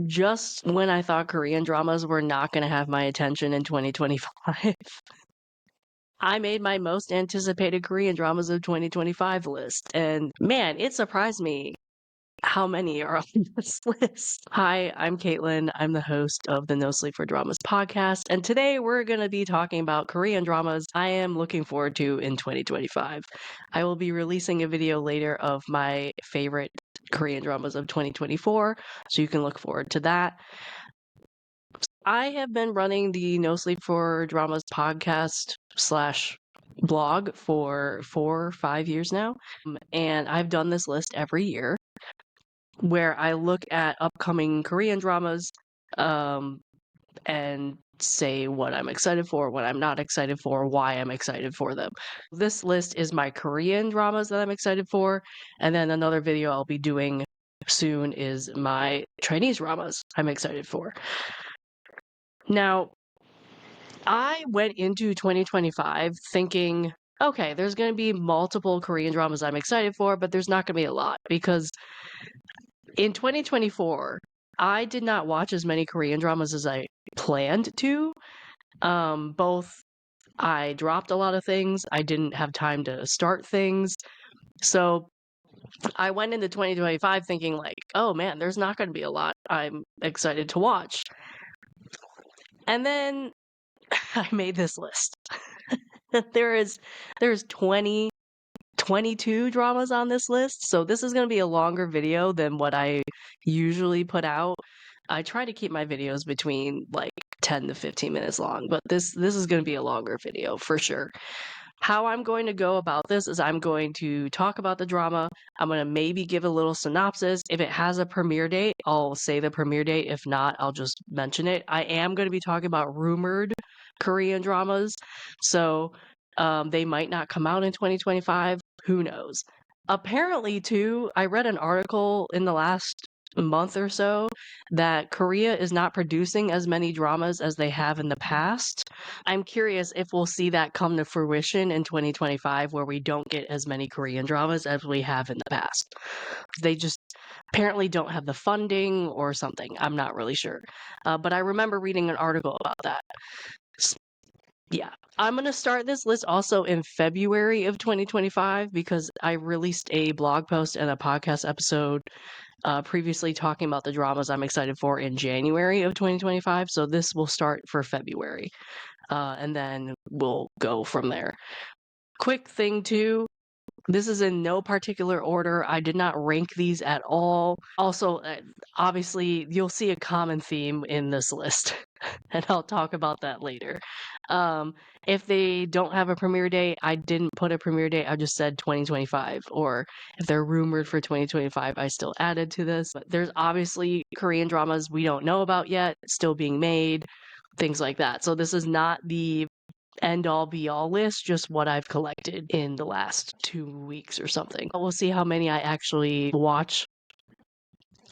Just when I thought Korean dramas were not going to have my attention in 2025, I made my most anticipated Korean dramas of 2025 list. And man, it surprised me how many are on this list. Hi, I'm Caitlin. I'm the host of the NoSleep4Dramas podcast. And today we're going to be talking about Korean dramas I am looking forward to in 2025. I will be releasing a video later of my favorite Korean dramas of 2024, so you can look forward to that. I have been running the NoSleep4Dramas podcast slash blog for 4 or 5 years now, and I've done this list every year where I look at upcoming Korean dramas and say what I'm excited for, what I'm not excited for, why I'm excited for them. This list is my Korean dramas that I'm excited for, and then another video I'll be doing soon is my Chinese dramas I'm excited for. Now, I went into 2025 thinking, okay, there's going to be multiple Korean dramas I'm excited for, but there's not going to be a lot because in 2024, I did not watch as many Korean dramas as I planned to. Both I dropped a lot of things, I didn't have time to start things. So I went into 2025 thinking like, oh man, there's not going to be a lot I'm excited to watch. And then I made this list. There's 22 dramas on this list, so this is going to be a longer video than what I usually put out. I try to keep my videos between like 10 to 15 minutes long, but this is going to be a longer video for sure. How I'm going to go about this is I'm going to talk about the drama. I'm going to maybe give a little synopsis. If it has a premiere date, I'll say the premiere date. If not, I'll just mention it. I am going to be talking about rumored Korean dramas, so they might not come out in 2025. Who knows? Apparently, too, I read an article in the last month or so that Korea is not producing as many dramas as they have in the past. I'm curious if we'll see that come to fruition in 2025 where we don't get as many Korean dramas as we have in the past. They just apparently don't have the funding or something. I'm not really sure. But I remember reading an article about that. Yeah, I'm going to start this list also in February of 2025 because I released a blog post and a podcast episode previously talking about the dramas I'm excited for in January of 2025. So this will start for February, and then we'll go from there. Quick thing too, this is in no particular order. I did not rank these at all. Also, obviously, you'll see a common theme in this list, and I'll talk about that later. If they don't have a premiere date, I didn't put a premiere date. I just said 2025. Or if they're rumored for 2025, I still added to this. But there's obviously Korean dramas we don't know about yet, still being made, things like that. So this is not the end-all be-all list, just what I've collected in the last 2 weeks or something. We'll see how many I actually watch.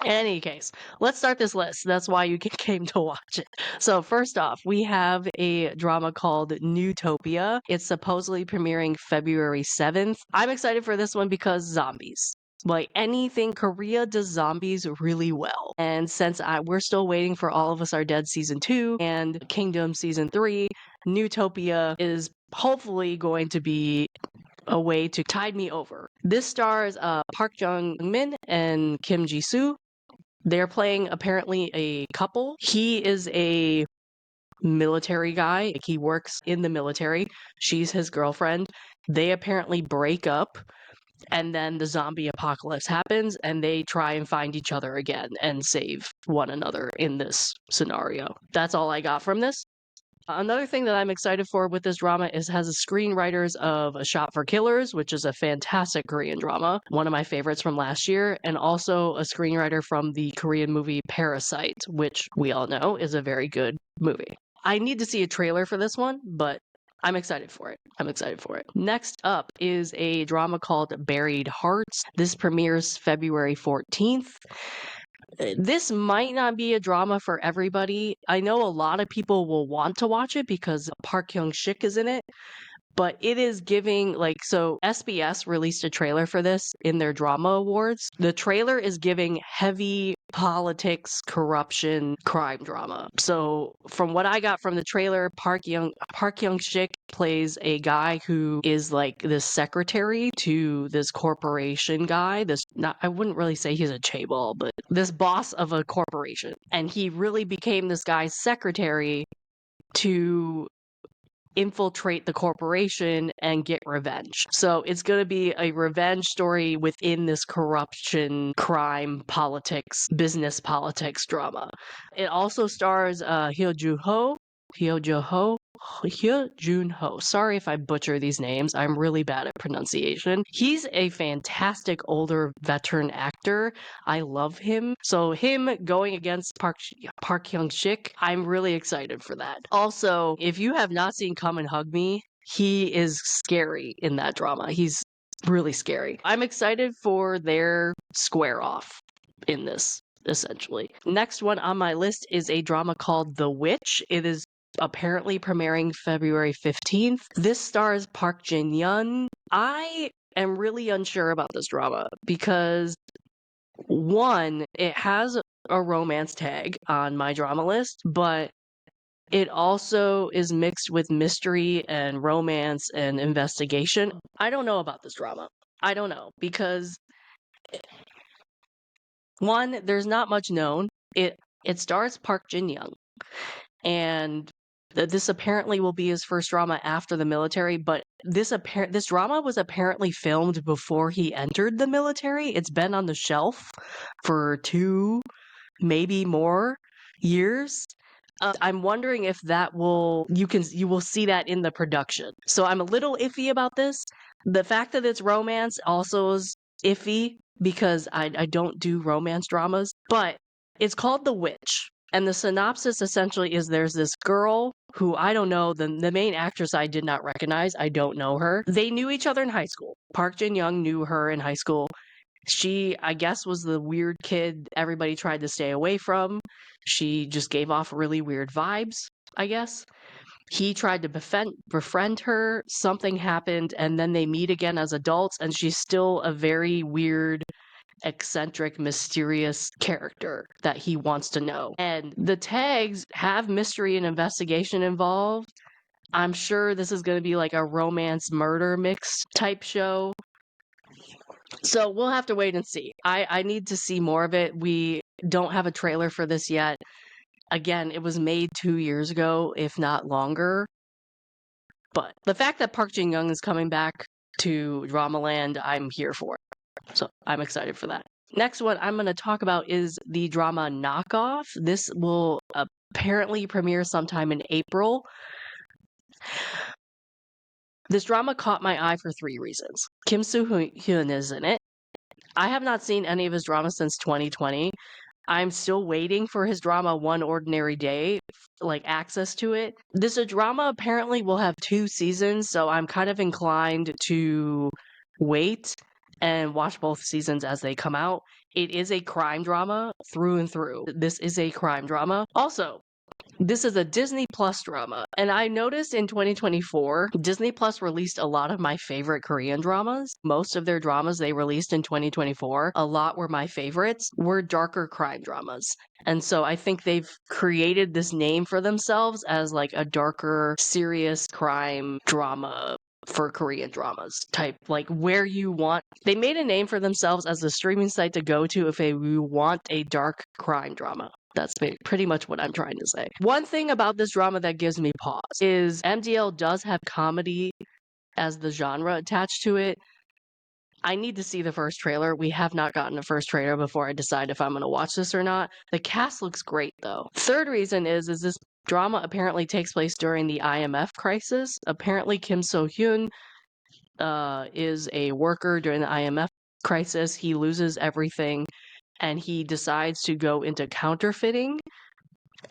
In any case, let's start this list. That's why you came to watch it. So first off, we have a drama called Newtopia. It's supposedly premiering February 7th. I'm excited for this one because zombies. Like anything, Korea does zombies really well. And since we're still waiting for All of Us Are Dead Season 2 and Kingdom Season 3, Newtopia is hopefully going to be a way to tide me over. This stars Park Jung-min and Kim Ji-soo. They're playing apparently a couple. He is a military guy. He works in the military. She's his girlfriend. They apparently break up, and then the zombie apocalypse happens, and they try and find each other again and save one another in this scenario. That's all I got from this. Another thing that I'm excited for with this drama is has the screenwriters of A Shot for Killers, which is a fantastic Korean drama, one of my favorites from last year, and also a screenwriter from the Korean movie Parasite, which we all know is a very good movie. I need to see a trailer for this one, but I'm excited for it. Next up is a drama called Buried Hearts. This premieres February 14th. This might not be a drama for everybody. I know a lot of people will want to watch it because Park Hyung-sik is in it, but it is giving like, so SBS released a trailer for this in their drama awards. The trailer is giving heavy politics, corruption, crime drama. So from what I got from the trailer, Park Young-sik plays a guy who is like the secretary to this corporation guy. I wouldn't really say he's a chaebol, but this boss of a corporation. And he really became this guy's secretary to infiltrate the corporation and get revenge. So it's going to be a revenge story within this corruption, crime, politics, business politics drama. It also stars Hyo Jun-ho. Sorry if I butcher these names. I'm really bad at pronunciation. He's a fantastic older veteran actor. I love him. So him going against Park Hyung-sik, I'm really excited for that. Also, if you have not seen Come and Hug Me, he is scary in that drama. He's really scary. I'm excited for their square off in this, essentially. Next one on my list is a drama called The Witch. It is apparently premiering February 15th. This stars Park Jin-young. I am really unsure about this drama because, one, it has a romance tag on my drama list, but it also is mixed with mystery and romance and investigation. I don't know about this drama. I don't know because, one, there's not much known. It stars Park Jin-young, and this apparently will be his first drama after the military, but this drama was apparently filmed before he entered the military. It's been on the shelf for 2, maybe more years. I'm wondering if you will see that in the production. So I'm a little iffy about this. The fact that it's romance also is iffy because I don't do romance dramas, but it's called The Witch. And the synopsis essentially is there's this girl who I don't know, the main actress I did not recognize. I don't know her. They knew each other in high school. Park Jin-young knew her in high school. She, I guess, was the weird kid everybody tried to stay away from. She just gave off really weird vibes, I guess. He tried to befriend her. Something happened, and then they meet again as adults, and she's still a very weird, eccentric, mysterious character that he wants to know. And the tags have mystery and investigation involved. I'm sure this is going to be like a romance murder mixed type show. So we'll have to wait and see. I need to see more of it. We don't have a trailer for this yet. Again, it was made 2 years ago, if not longer. But the fact that Park Jin-young is coming back to Dramaland, I'm here for it. So I'm excited for that. Next one I'm going to talk about is the drama Knockoff. This will apparently premiere sometime in April. This drama caught my eye for 3 reasons. Kim Soo-hyun is in it. I have not seen any of his dramas since 2020. I'm still waiting for his drama One Ordinary Day, like access to it. This drama apparently will have 2 seasons, so I'm kind of inclined to wait and watch both seasons as they come out. It is a crime drama through and through. This is a crime drama. Also, this is a Disney Plus drama, and I noticed in 2024, Disney Plus released a lot of my favorite Korean dramas. Most of their dramas they released in 2024, a lot were my favorites, were darker crime dramas. And so I think they've created this name for themselves as like a darker, serious crime drama for Korean dramas type, like where you want. They made a name for themselves as a streaming site to go to if you want a dark crime drama. That's pretty much what I'm trying to say. One thing about this drama that gives me pause is MDL does have comedy as the genre attached to it. I need to see the first trailer. We have not gotten a first trailer before I decide if I'm going to watch this or not. The cast looks great, though. Third reason is this drama apparently takes place during the IMF crisis. Apparently, Kim So-hyun is a worker during the IMF crisis. He loses everything, and he decides to go into counterfeiting.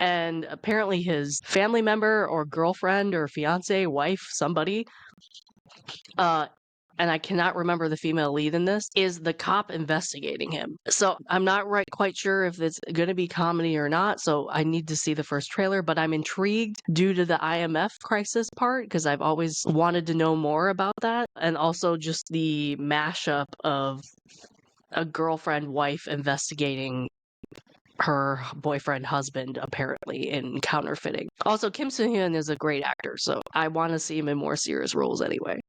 And apparently his family member or girlfriend or fiance, wife, somebody, and I cannot remember the female lead in this, is the cop investigating him. So I'm not quite sure if it's going to be comedy or not, so I need to see the first trailer, but I'm intrigued due to the IMF crisis part, because I've always wanted to know more about that, and also just the mashup of a girlfriend-wife investigating her boyfriend husband apparently in counterfeiting. Also, Kim Soo-hyun is a great actor, so I want to see him in more serious roles anyway.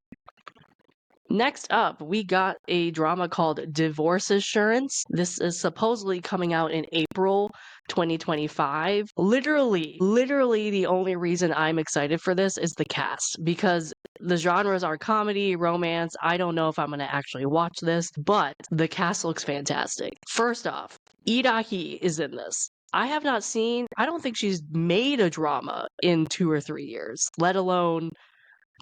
Next up, we got a drama called Divorce Assurance. This is supposedly coming out in April 2025. Literally the only reason I'm excited for this is the cast, because the genres are comedy, romance. I don't know if I'm going to actually watch this, but the cast looks fantastic. First off, Lee Da-hee is in this. I don't think she's made a drama in 2 or 3 years, let alone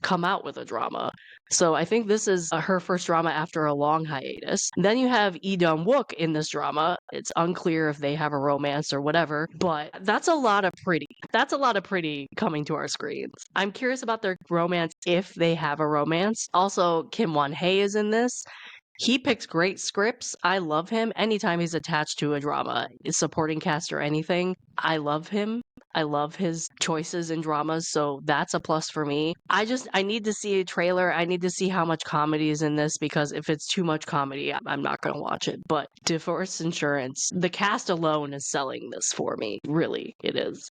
come out with a drama. So I think this is her first drama after a long hiatus. Then you have Lee Dum-wook in this drama. It's unclear if they have a romance or whatever, but that's a lot of pretty. That's a lot of pretty coming to our screens. I'm curious about their romance if they have a romance. Also, Kim Won-hae is in this. He picks great scripts. I love him. Anytime he's attached to a drama, supporting cast or anything, I love him. I love his choices in dramas, so that's a plus for me. I need to see a trailer. I need to see how much comedy is in this, because if it's too much comedy, I'm not going to watch it. But Divorce Insurance, the cast alone is selling this for me. Really, it is.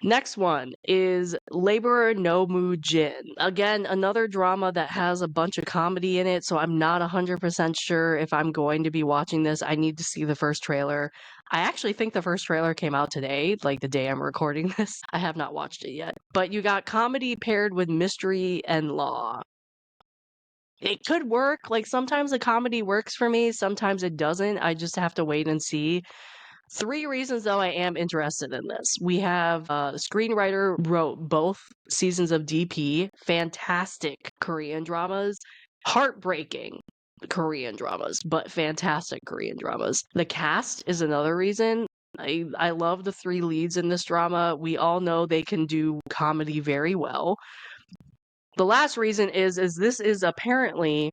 Next one is Laborer Noh Moo Jin. Again, another drama that has a bunch of comedy in it, so I'm not 100% sure if I'm going to be watching this. I need to see the first trailer. I actually think the first trailer came out today, like the day I'm recording this. I have not watched it yet. But you got comedy paired with mystery and law. It could work. Like, sometimes the comedy works for me, sometimes it doesn't. I just have to wait and see. 3 reasons, though, I am interested in this. We have the screenwriter wrote both seasons of DP, fantastic Korean dramas, heartbreaking Korean dramas, but fantastic Korean dramas. The cast is another reason. I love the 3 leads in this drama. We all know they can do comedy very well. The last reason is this is apparently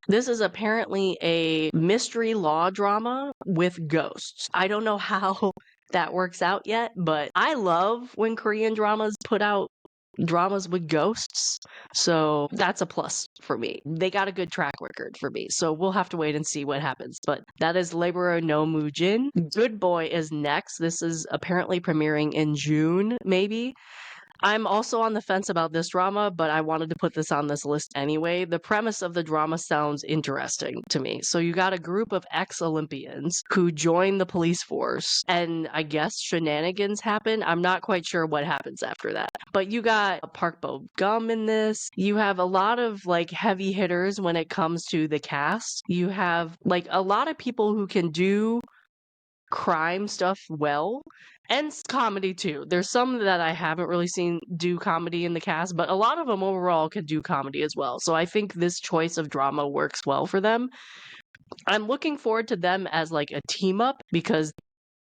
a mystery law drama with ghosts. I don't know how that works out yet, but I love when Korean dramas put out dramas with ghosts. So that's a plus for me. They got a good track record for me. So we'll have to wait and see what happens. But that is Laborer Noh Moo Jin. Good Boy is next. This is apparently premiering in June, maybe. I'm also on the fence about this drama, but I wanted to put this on this list anyway. The premise of the drama sounds interesting to me. So you got a group of ex-Olympians who join the police force, and I guess shenanigans happen. I'm not quite sure what happens after that. But you got Park Bo-gum in this. You have a lot of like heavy hitters when it comes to the cast. You have like a lot of people who can do crime stuff well, and comedy too. There's some that I haven't really seen do comedy in the cast, but a lot of them overall can do comedy as well. So I think this choice of drama works well for them. I'm looking forward to them as like a team up, because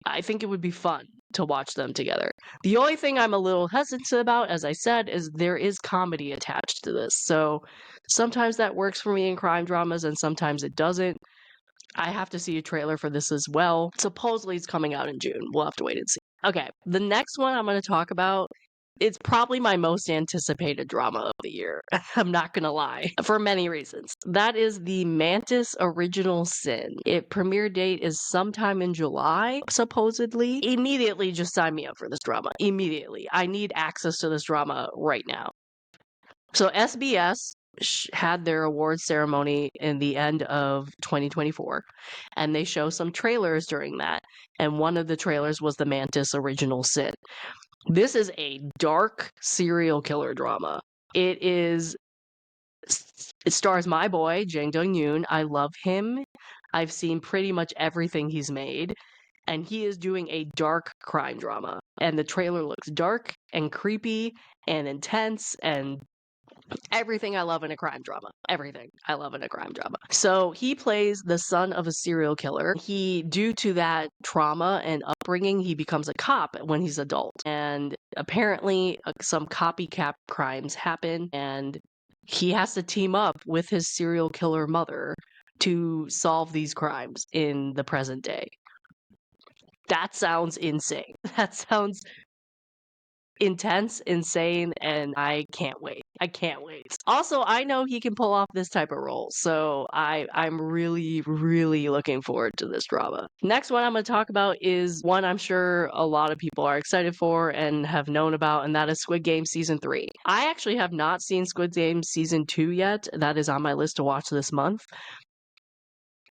I think it would be fun to watch them together. The only thing I'm a little hesitant about, as I said, is there is comedy attached to this. So sometimes that works for me in crime dramas and sometimes it doesn't. I have to see a trailer for this as well. Supposedly it's coming out in June. We'll have to wait and see. Okay, the next one I'm going to talk about, it's probably my most anticipated drama of the year. I'm not going to lie, for many reasons. That is the Mantis Original Sin. Its premiere date is sometime in July, supposedly. Immediately just sign me up for this drama. Immediately. I need access to this drama right now. So SBS had their awards ceremony in the end of 2024, and they show some trailers during that, and one of the trailers was the Mantis Original Sin. This is a dark serial killer drama. It stars my boy Jang Dong-yoon. I love him. I've seen pretty much everything he's made, and he is doing a dark crime drama, and the trailer looks dark and creepy and intense and everything I love in a crime drama. Everything I love in a crime drama. So he plays the son of a serial killer. Due to that trauma and upbringing, he becomes a cop when he's adult. And apparently some copycat crimes happen, and he has to team up with his serial killer mother to solve these crimes in the present day. That sounds insane. That sounds intense, insane, and I can't wait. I can't wait. Also, I know he can pull off this type of role, so I'm really, really looking forward to this drama. Next one I'm going to talk about is one I'm sure a lot of people are excited for and have known about, and that is Squid Game Season 3. I actually have not seen Squid Game Season 2 yet. That is on my list to watch this month.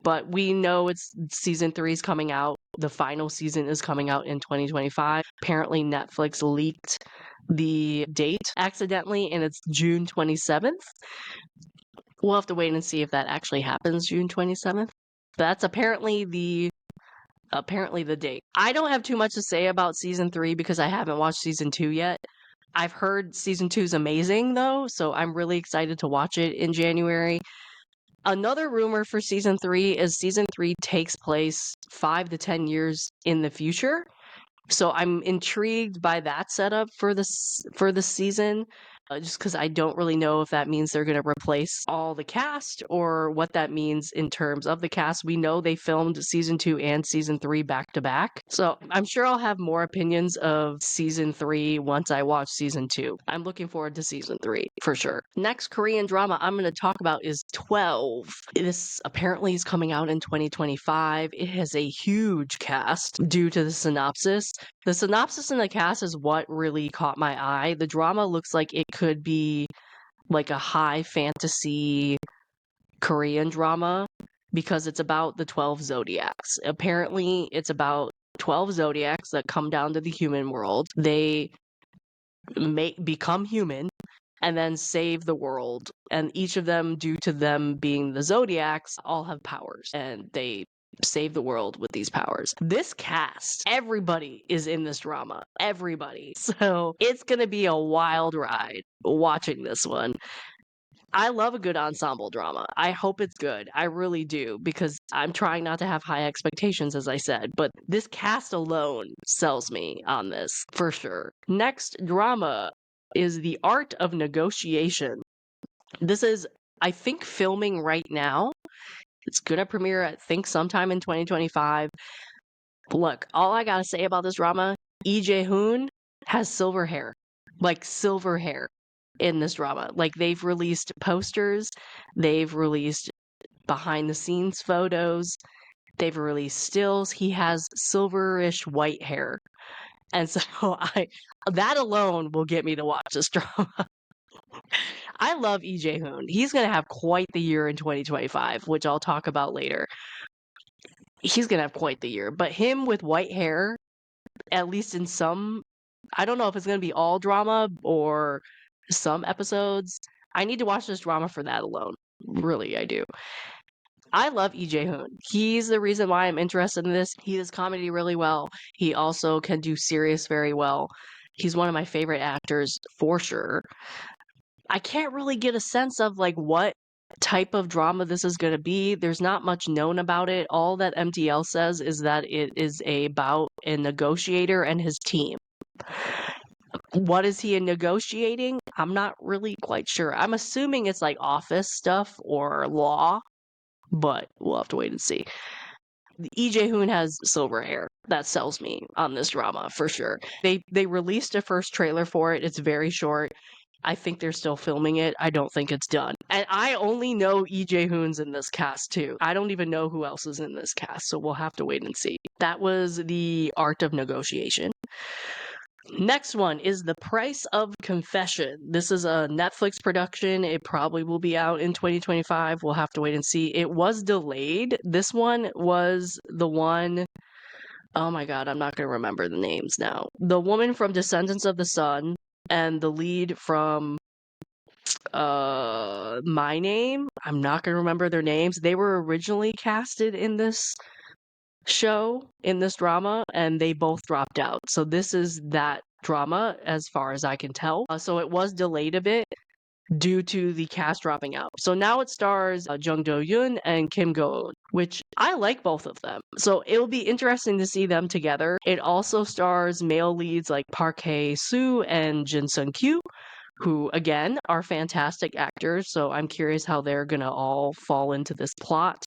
But we know it's season 3 is coming out. The final season is coming out in 2025. Apparently, Netflix leaked the date accidentally, and it's June 27th. We'll have to wait and see if that actually happens June 27th. But that's apparently the date. I don't have too much to say about season 3 because I haven't watched season 2 yet. I've heard season 2 is amazing though, so I'm really excited to watch it in January. Another rumor for season 3 is season 3 takes place 5 to 10 years in the future. So I'm intrigued by that setup for the season, just because I don't really know if that means they're going to replace all the cast or what that means in terms of the cast. We know they filmed season 2 and season 3 back to back. So I'm sure I'll have more opinions of season 3 once I watch season 2. I'm looking forward to season 3 for sure. Next Korean drama I'm going to talk about is 12. This apparently is coming out in 2025. It has a huge cast due to the synopsis. The synopsis and the cast is what really caught my eye. The drama looks like it could be like a high fantasy Korean drama because it's about the 12 zodiacs. Apparently, it's about 12 zodiacs that come down to the human world. They become human and then save the world. And each of them, due to them being the zodiacs, all have powers. And they save the world with these powers. This cast, everybody is in this drama. Everybody. So it's going to be a wild ride watching this one. I love a good ensemble drama. I hope it's good. I really do, because I'm trying not to have high expectations, as I said. But this cast alone sells me on this, for sure. Next drama is The Art of Negotiation. This is, I think, filming right now. It's gonna premiere, I think, sometime in 2025. Look, all I gotta say about this drama, Lee Jae-hoon has silver hair. Like, silver hair in this drama. Like, they've released posters, they've released behind-the-scenes photos, they've released stills. He has silverish white hair. And so that alone will get me to watch this drama. I love Lee Jae-hoon. He's going to have quite the year in 2025, which I'll talk about later. He's going to have quite the year. But him with white hair, at least in some, I don't know if it's going to be all drama or some episodes. I need to watch this drama for that alone. Really, I do. I love Lee Jae-hoon. He's the reason why I'm interested in this. He does comedy really well. He also can do serious very well. He's one of my favorite actors for sure. I can't really get a sense of like what type of drama this is going to be. There's not much known about it. All that MTL says is that it is about a negotiator and his team. What is he negotiating? I'm not really quite sure. I'm assuming it's like office stuff or law, but we'll have to wait and see. Lee Jae-hoon has silver hair. That sells me on this drama for sure. They released a first trailer for it. It's very short. I think they're still filming it. I don't think it's done. And I only know Lee Jae-hoon's in this cast too. I don't even know who else is in this cast, so we'll have to wait and see. That was The Art of Negotiation. Next one is The Price of Confession. This is a Netflix production. It probably will be out in 2025. We'll have to wait and see. It was delayed. This one was the one... Oh my god, I'm not going to remember the names now. The woman from Descendants of the Sun and the lead from My Name. I'm not going to remember their names. They were originally casted in this show, in this drama, and they both dropped out. So this is that drama as far as I can tell. So it was delayed a bit due to the cast dropping out. So now it stars Jung Do-yoon and Kim Go-eun, which I like both of them. So it'll be interesting to see them together. It also stars male leads like Park Hae-soo and Jin Sung-kyu, who, again, are fantastic actors. So I'm curious how they're going to all fall into this plot.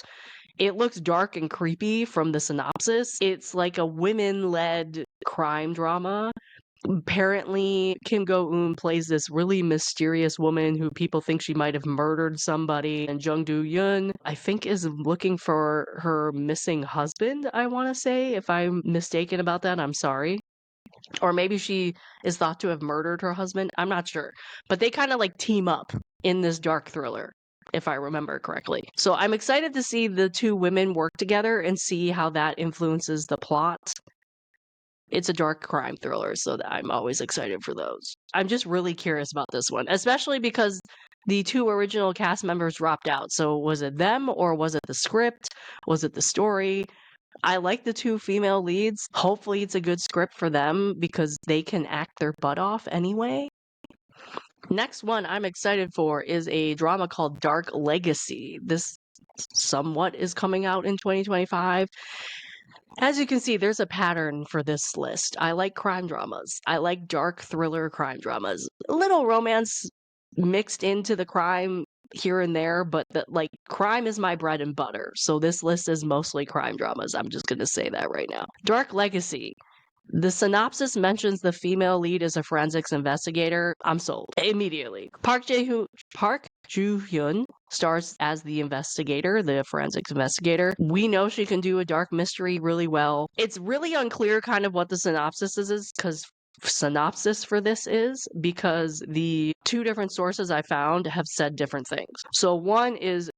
It looks dark and creepy from the synopsis. It's like a women-led crime drama. Apparently, Kim Go-eun plays this really mysterious woman who people think she might have murdered somebody, and Jung Do-yeon, I think, is looking for her missing husband, I want to say. If I'm mistaken about that, I'm sorry. Or maybe she is thought to have murdered her husband. I'm not sure. But they kind of like team up in this dark thriller, if I remember correctly. So I'm excited to see the two women work together and see how that influences the plot. It's a dark crime thriller, so I'm always excited for those. I'm just really curious about this one, especially because the two original cast members dropped out. So was it them or was it the script? Was it the story? I like the two female leads. Hopefully it's a good script for them because they can act their butt off anyway. Next one I'm excited for is a drama called Dark Legacy. This somewhat is coming out in 2025. As you can see, there's a pattern for this list. I like crime dramas. I like dark thriller crime dramas. A little romance mixed into the crime here and there, but like crime is my bread and butter. So this list is mostly crime dramas. I'm just going to say that right now. Dark Legacy. The synopsis mentions the female lead is a forensics investigator. I'm sold immediately. Park Ju-hyun stars as the investigator, the forensics investigator. We know she can do a dark mystery really well. It's really unclear kind of what the synopsis is because the two different sources I found have said different things. So one is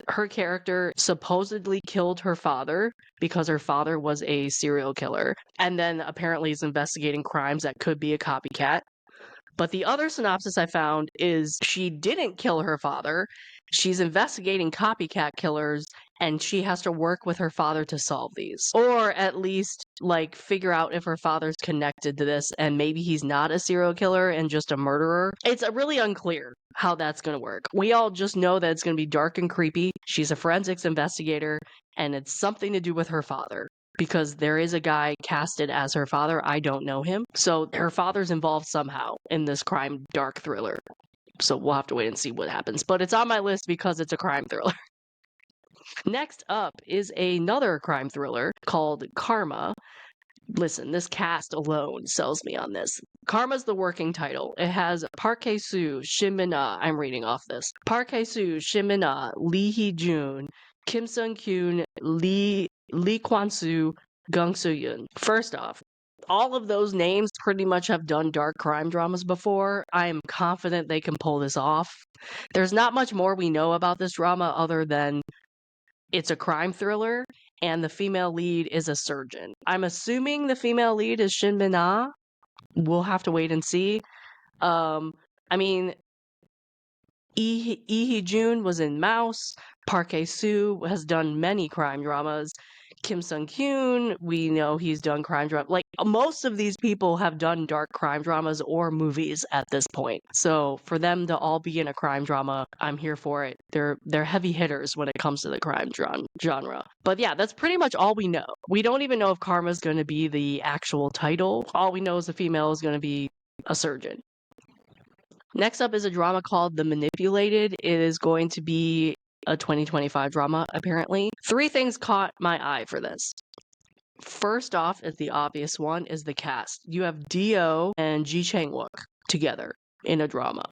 her character supposedly killed her father because her father was a serial killer, and then apparently is investigating crimes that could be a copycat. But the other synopsis I found is she didn't kill her father. She's investigating copycat killers, and she has to work with her father to solve these. Or at least, like, figure out if her father's connected to this, and maybe he's not a serial killer and just a murderer. It's really unclear how that's going to work. We all just know that it's going to be dark and creepy. She's a forensics investigator, and it's something to do with her father. Because there is a guy casted as her father. I don't know him. So her father's involved somehow in this crime dark thriller. So we'll have to wait and see what happens. But it's on my list because it's a crime thriller. Next up is another crime thriller called Karma. Listen, this cast alone sells me on this. Karma's the working title. It has Park Hae-soo, Shin Min-ah. I'm reading off this. Park Hae-soo, Shin Min-ah, Lee Hee-jun, Kim Sung-kyun, Lee Kwon-soo, Gung Soo-yeon. First off, all of those names pretty much have done dark crime dramas before. I am confident they can pull this off. There's not much more we know about this drama other than it's a crime thriller and the female lead is a surgeon. I'm assuming the female lead is Shin Min-ah. We'll have to wait and see. I mean, Lee Hee-jun was in Mouse. Park Hae-soo has done many crime dramas. Kim Sung-kyun, we know he's done crime drama. Like, most of these people have done dark crime dramas or movies at this point. So for them to all be in a crime drama, I'm here for it. They're heavy hitters when it comes to the crime genre. But yeah, that's pretty much all we know. We don't even know if Karma's going to be the actual title. All we know is the female is going to be a surgeon. Next up is a drama called The Manipulated. It is going to be a 2025 drama, apparently. 3 things caught my eye for this. First off, is the obvious one, is the cast. You have Dio and Ji Chang-wook together in a drama.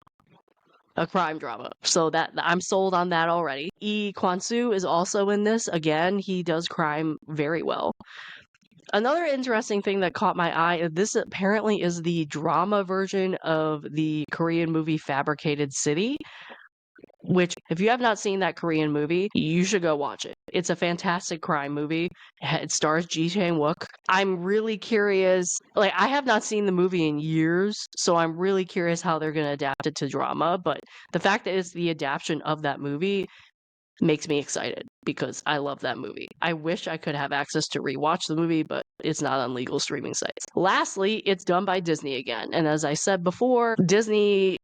A crime drama. So that I'm sold on that already. Lee Kwon-soo is also in this. Again, he does crime very well. Another interesting thing that caught my eye, this apparently is the drama version of the Korean movie Fabricated City, which, if you have not seen that Korean movie, you should go watch it. It's a fantastic crime movie. It stars Ji Chang-wook. I'm really curious. Like, I have not seen the movie in years, so I'm really curious how they're going to adapt it to drama. But the fact that it's the adaptation of that movie makes me excited because I love that movie. I wish I could have access to rewatch the movie, but it's not on legal streaming sites. Lastly, it's done by Disney again. And as I said before, Disney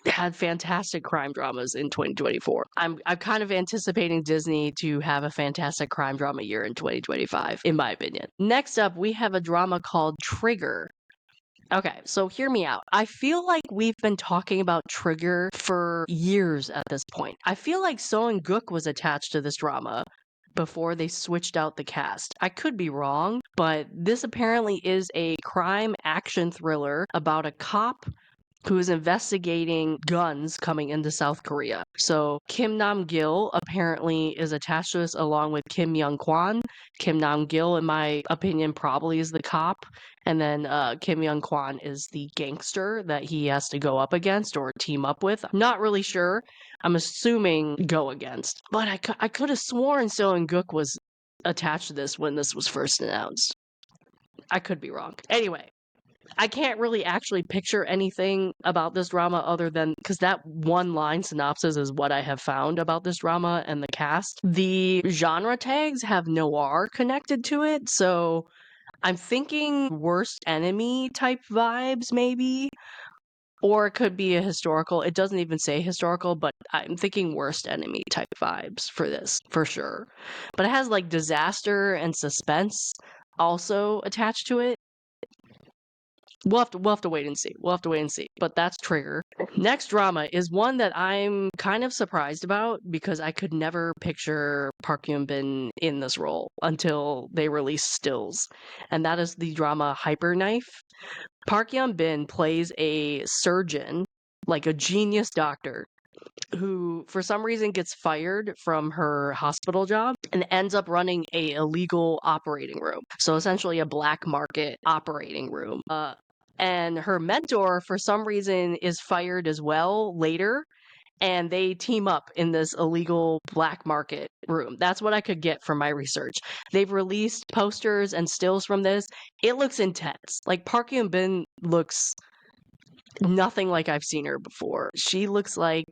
had fantastic crime dramas in 2024. I'm kind of anticipating Disney to have a fantastic crime drama year in 2025, in my opinion. Next up, we have a drama called Trigger. Okay, so hear me out. I feel like we've been talking about Trigger for years at this point. I feel like So and Gook was attached to this drama before they switched out the cast. I could be wrong, but this apparently is a crime action thriller about a cop who is investigating guns coming into South Korea. So Kim Nam-gil apparently is attached to this along with Kim Young-kwan. Kim Nam-gil, in my opinion, probably is the cop. And then Kim Young-kwan is the gangster that he has to go up against or team up with. I'm not really sure. I'm assuming go against. But I could have sworn So Gook was attached to this when this was first announced. I could be wrong. Anyway, I can't really actually picture anything about this drama other than because that one line synopsis is what I have found about this drama and the cast. The genre tags have noir connected to it, so I'm thinking worst enemy type vibes, maybe. Or it could be a historical. It doesn't even say historical, but I'm thinking worst enemy type vibes for this, for sure. But it has like disaster and suspense also attached to it. We'll have to wait and see. We'll have to wait and see. But that's Trigger. Next drama is one that I'm kind of surprised about because I could never picture Park Hyun Bin in this role until they released stills. And that is the drama Hyperknife. Park Hyun Bin plays a surgeon, like a genius doctor, who for some reason gets fired from her hospital job and ends up running a illegal operating room. So essentially a black market operating room. And her mentor for some reason is fired as well later, and they team up in this illegal black market room. That's what I could get from my research. They've released posters and stills from this. It looks intense. Like Park Hyun Bin looks nothing like I've seen her before. She looks like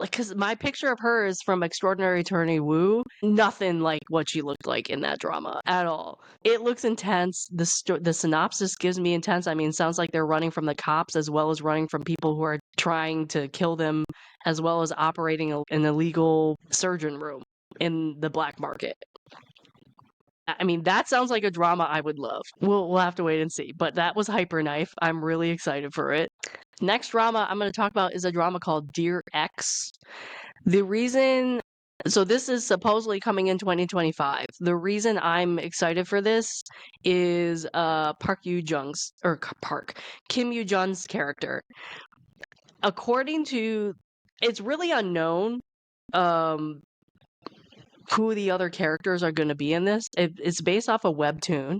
because my picture of her is from Extraordinary Attorney Woo, nothing like what she looked like in that drama at all. It looks intense. The synopsis gives me intense. I mean, sounds like they're running from the cops as well as running from people who are trying to kill them, as well as operating an illegal surgeon room in the black market. I mean, that sounds like a drama I would love. We'll have to wait and see. But that was Hyperknife. I'm really excited for it. Next drama I'm going to talk about is a drama called Dear X. The reason so this is supposedly coming in 2025. The reason I'm excited for this is Kim Yoo Jung's character. According to it's really unknown who the other characters are going to be in this. It's based off a webtoon,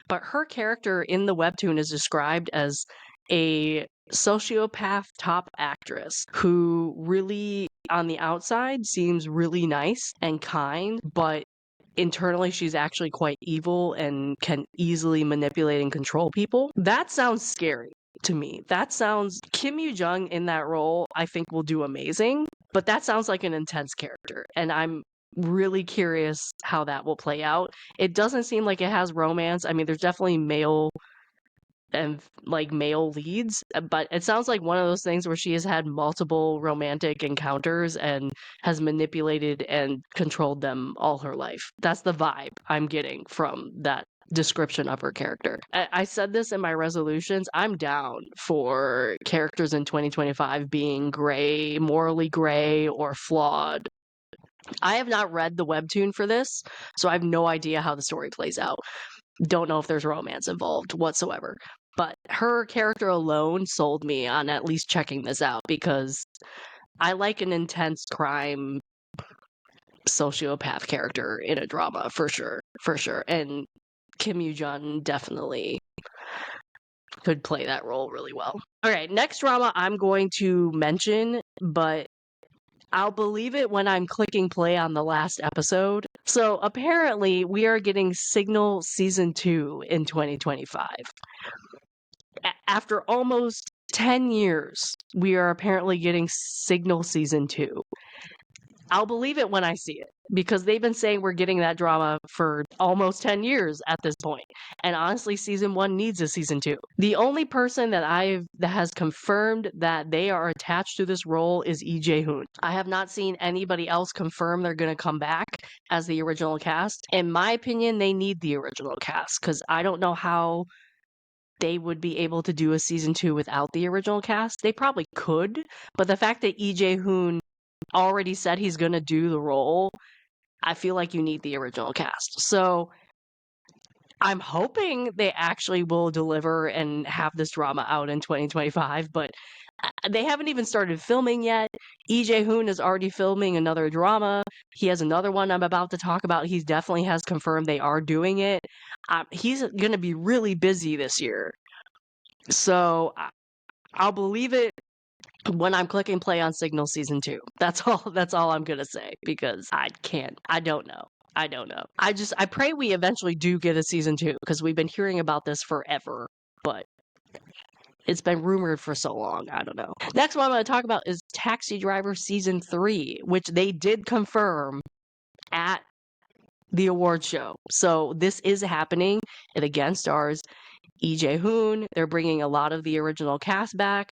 but her character in the webtoon is described as a sociopath top actress who really on the outside seems really nice and kind, but internally she's actually quite evil and can easily manipulate and control people. That sounds scary to me. That sounds Kim Yoo Jung in that role I think will do amazing, but that sounds like an intense character and I'm really curious how that will play out. It doesn't seem like it has romance. I mean, there's definitely male leads, but it sounds like one of those things where she has had multiple romantic encounters and has manipulated and controlled them all her life. That's the vibe I'm getting from that description of her character. I said this in my resolutions. I'm down for characters in 2025 being gray, morally gray, or flawed. I have not read the webtoon for this, so I have no idea how the story plays out. Don't know if there's romance involved whatsoever. But her character alone sold me on at least checking this out because I like an intense crime sociopath character in a drama for sure. For sure. And Kim Yoo Jung definitely could play that role really well. All right, next drama I'm going to mention, but I'll believe it when I'm clicking play on the last episode. So apparently we are getting Signal Season 2 in 2025. After almost 10 years, we are apparently getting Signal Season 2. I'll believe it when I see it because they've been saying we're getting that drama for almost 10 years at this point. And honestly, season 1 needs a season 2. The only person that has confirmed that they are attached to this role is Lee Jae-hoon. I have not seen anybody else confirm they're going to come back as the original cast. In my opinion, they need the original cast because I don't know how they would be able to do a season 2 without the original cast. They probably could, but the fact that Lee Jae-hoon already said he's going to do the role, I feel like you need the original cast. So I'm hoping they actually will deliver and have this drama out in 2025, but they haven't even started filming yet. Lee Jae-hoon is already filming another drama. He has another one I'm about to talk about. He definitely has confirmed they are doing it. He's going to be really busy this year. So I'll believe it when I'm clicking play on Signal season 2. That's all I'm going to say, because I don't know. I pray we eventually do get a season 2, because we've been hearing about this forever, but it's been rumored for so long. I don't know. Next one I'm going to talk about is Taxi Driver season 3, which they did confirm at the award show. So this is happening. It again stars Lee Jae-hoon. They're bringing a lot of the original cast back.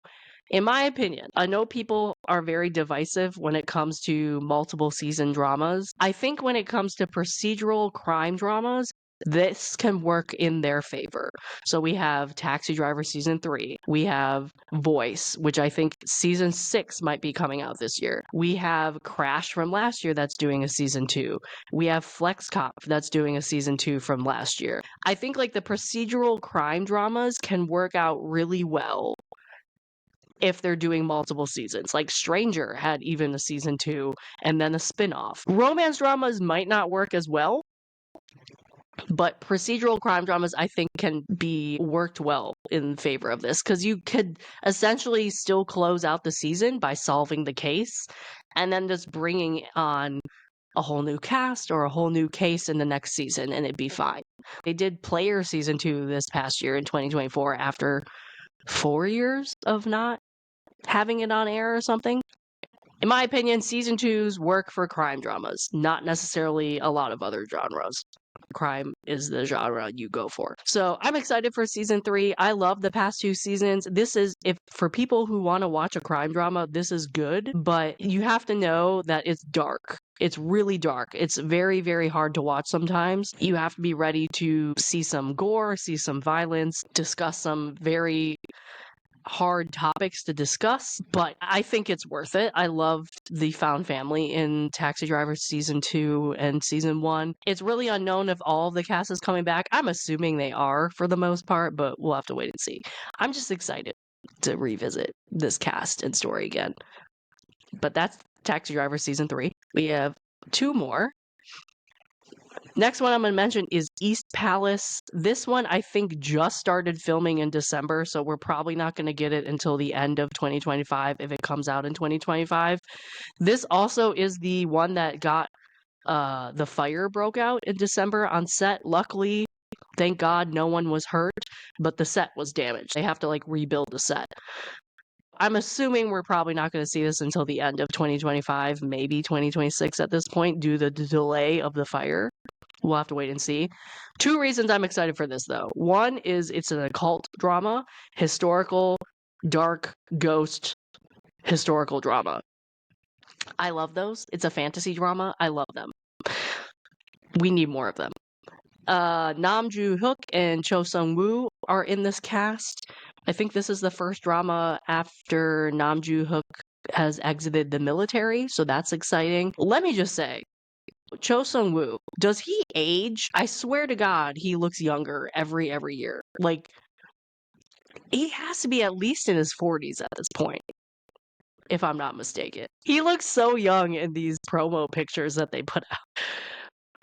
In my opinion, I know people are very divisive when it comes to multiple season dramas. I think when it comes to procedural crime dramas, this can work in their favor. So we have Taxi Driver season 3. We have Voice, which I think season 6 might be coming out this year. We have Crash from last year that's doing a season 2. We have Flex Cop that's doing a season 2 from last year. I think like the procedural crime dramas can work out really well if they're doing multiple seasons. Like Stranger had even a season 2 and then a spin-off. Romance dramas might not work as well, but procedural crime dramas I think can be worked well in favor of this, because you could essentially still close out the season by solving the case and then just bringing on a whole new cast or a whole new case in the next season, and it'd be fine. They did Player season 2 this past year in 2024 after 4 years of not having it on air or something. In my opinion, season 2s work for crime dramas, not necessarily a lot of other genres. Crime is the genre you go for. So I'm excited for season 3. I love the past 2 seasons. This is, if for people who want to watch a crime drama, this is good, but you have to know that it's dark. It's really dark. It's very, very hard to watch sometimes. You have to be ready to see some gore, see some violence, discuss some very hard topics to discuss, but I think it's worth it. I loved the found family in Taxi Driver season 2 and season 1. It's really unknown if all of the cast is coming back. I'm assuming they are for the most part, but we'll have to wait and see. I'm just excited to revisit this cast and story again. But that's Taxi Driver season 3. We have 2 more. Next one I'm going to mention is East Palace. This one I think just started filming in December, so we're probably not going to get it until the end of 2025 if it comes out in 2025. This also is the one that got the fire broke out in December on set. Luckily, thank God no one was hurt, but the set was damaged. They have to like rebuild the set. I'm assuming we're probably not going to see this until the end of 2025, maybe 2026 at this point, due to the delay of the fire. We'll have to wait and see. 2 reasons I'm excited for this, though. One is it's an occult drama, historical, dark, ghost, historical drama. I love those. It's a fantasy drama. I love them. We need more of them. Nam Joo-hyuk and Cho Sung-woo are in this cast. I think this is the first drama after Nam Joo-hyuk has exited the military, so that's exciting. Let me just say, Cho Sung-woo, does he age? I swear to God, he looks younger every year. Like, he has to be at least in his 40s at this point, if I'm not mistaken. He looks so young in these promo pictures that they put out.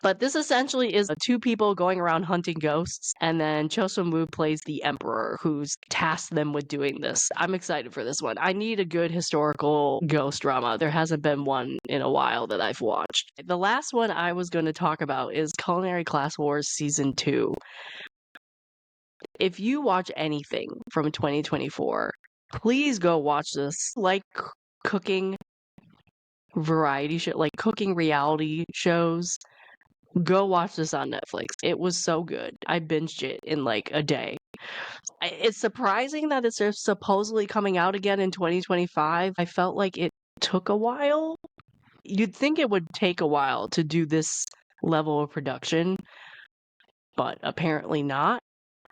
But this essentially is 2 people going around hunting ghosts, and then Cho Sung-woo plays the emperor who's tasked them with doing this. I'm excited for this one. I need a good historical ghost drama. There hasn't been one in a while that I've watched. The last one I was going to talk about is Culinary Class Wars Season 2. If you watch anything from 2024, please go watch this. Like cooking variety show, like cooking reality shows, go watch this on Netflix. It was so good. I binged it in like a day. It's surprising that it's supposedly coming out again in 2025. I felt like it took a while. You'd think it would take a while to do this level of production, but apparently not.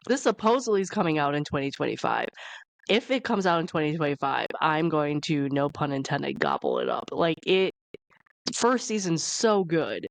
This supposedly is coming out in 2025. If it comes out in 2025, I'm going to, no pun intended, gobble it up. Like, it, first season's so good.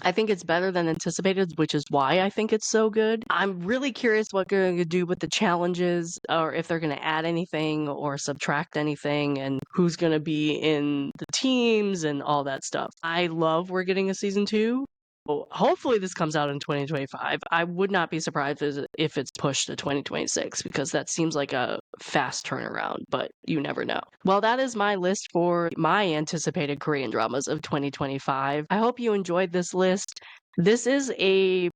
I think it's better than anticipated, which is why I think it's so good. I'm really curious what they're going to do with the challenges, or if they're going to add anything or subtract anything, and who's going to be in the teams and all that stuff. I love we're getting a season 2. Well, hopefully this comes out in 2025. I would not be surprised if it's pushed to 2026 because that seems like a fast turnaround, but you never know. Well, that is my list for my anticipated Korean dramas of 2025. I hope you enjoyed this list. This is a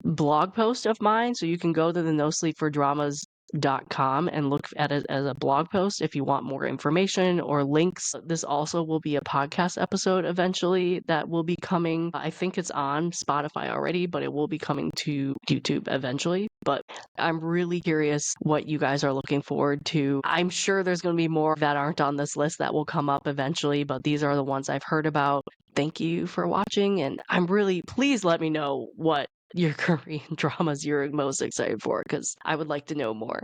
blog post of mine, so you can go to the NoSleep4Dramas.com and look at it as a blog post if you want more information or links. This also will be a podcast episode eventually that will be coming. I think it's on Spotify already, but it will be coming to YouTube eventually. But I'm really curious what you guys are looking forward to. I'm sure there's going to be more that aren't on this list that will come up eventually, but these are the ones I've heard about. Thank you for watching, and please let me know what your Korean dramas you're most excited for, because I would like to know more.